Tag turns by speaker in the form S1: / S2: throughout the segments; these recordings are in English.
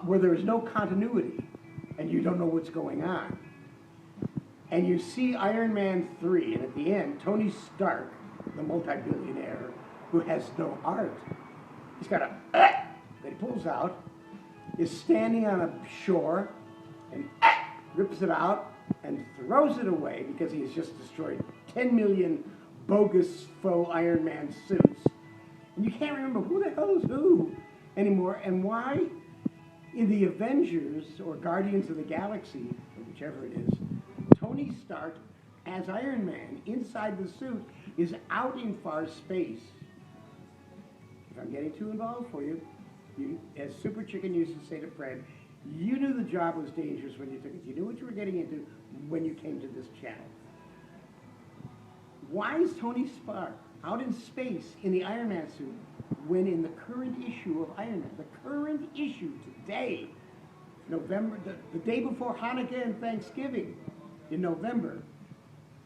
S1: where there is no continuity and you don't know what's going on. And you see Iron Man 3, and at the end, Tony Stark, the multi-billionaire who has no heart, he's got a that he pulls out, is standing on a shore and rips it out and throws it away because he has just destroyed 10 million bogus faux Iron Man suits. And you can't remember who the hell is who anymore, and why in the Avengers or Guardians of the Galaxy, or whichever it is, Tony Stark as Iron Man inside the suit is out in far space. If I'm getting too involved for you, as Super Chicken used to say to Fred, you knew the job was dangerous when you took it. You knew what you were getting into when you came to this channel. Why is Tony Stark out in space in the Iron Man suit when in the current issue of Iron Man, the current issue today, November, the day before Hanukkah and Thanksgiving in November,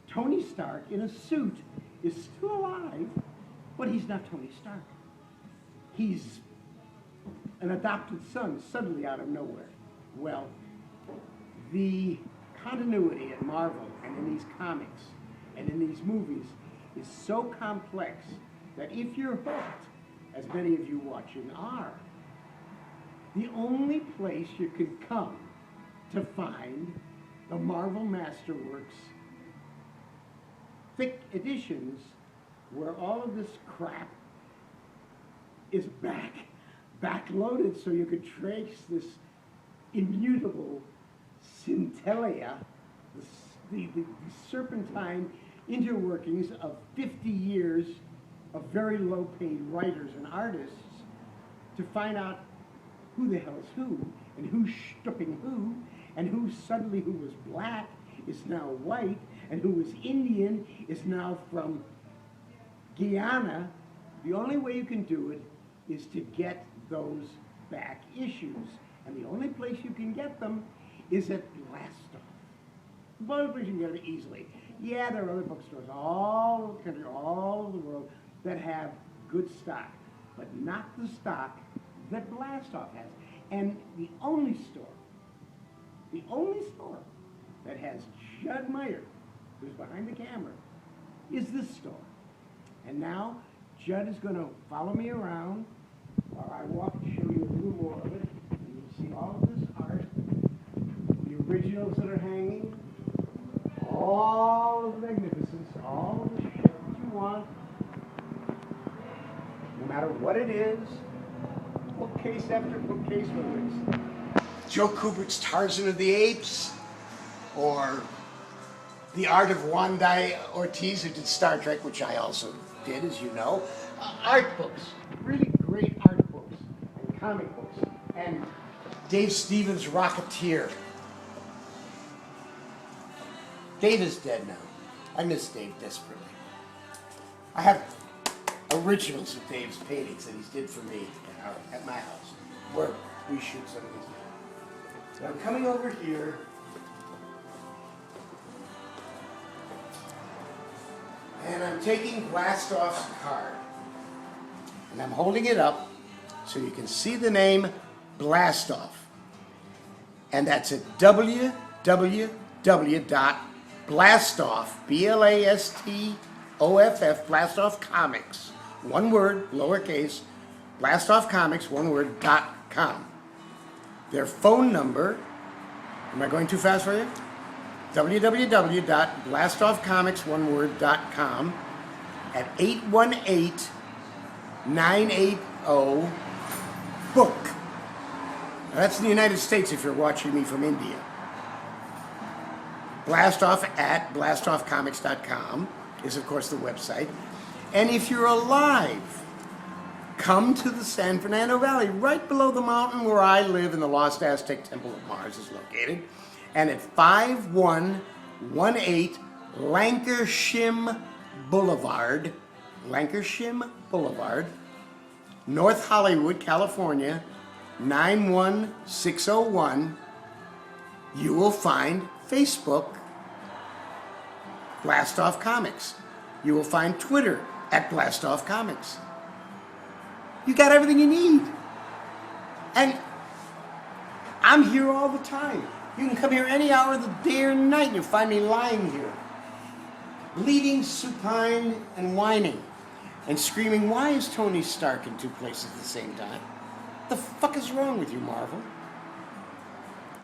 S1: Tony Stark in a suit is still alive, but he's not Tony Stark. He's an adopted son suddenly out of nowhere. Well, the continuity at Marvel and in these comics and in these movies is so complex that if you're hooked, as many of you watching are, the only place you can come to find the Marvel Masterworks thick editions where all of this crap is backloaded so you could trace this immutable centellia, the serpentine interworkings of 50 years of very low-paid writers and artists to find out who the hell is who, and who's stripping who, and who suddenly who was black is now white, and who was Indian is now from Guyana. The only way you can do it is to get those back issues. And the only place you can get them is at Blastoff. The only place you can get them easily. Yeah, there are other bookstores all over the country, all over the world, that have good stock, but not the stock that Blastoff has. And the only store that has Judd Meyer, who's behind the camera, is this store. And now Judd is going to follow me around while I walk to show you a little more of it. And you'll see all of this art, the originals that are hanging, all of the magnificence, all of the shit that you want, no matter what it is, bookcase after bookcase, whether it's Joe Kubert's Tarzan of the Apes, or the art of Wanda Ortiz, who did Star Trek, which I also did, as you know. Art books, really great art books, and comic books, and Dave Stevens' Rocketeer. Dave is dead now. I miss Dave desperately. I have originals of Dave's paintings that he did for me at my house, where we shoot some of these. So I'm coming over here. And I'm taking Blastoff's card. And I'm holding it up so you can see the name Blastoff. And that's at www.blastoff, B-L-A-S-T-O-F-F, Blastoff Comics, one word, lowercase, Blastoff Comics, one word, .com. Their phone number, am I going too fast for you? www.blastoffcomics.com at 818-980-BOOK. Now that's in the United States if you're watching me from India. Blastoff at blastoffcomics.com is, of course, the website. And if you're alive, come to the San Fernando Valley, right below the mountain where I live and the Lost Aztec Temple of Mars is located. And at 5118 Lancashire Boulevard, North Hollywood, California, 91601, you will find Facebook, Blastoff Comics. You will find Twitter at Blastoff Comics. You got everything you need. And
S2: I'm here all the time. You can come here any hour of the day or night and you'll find me lying here. Bleeding, supine, and whining. And screaming, why is Tony Stark in two places at the same time? The fuck is wrong with you, Marvel?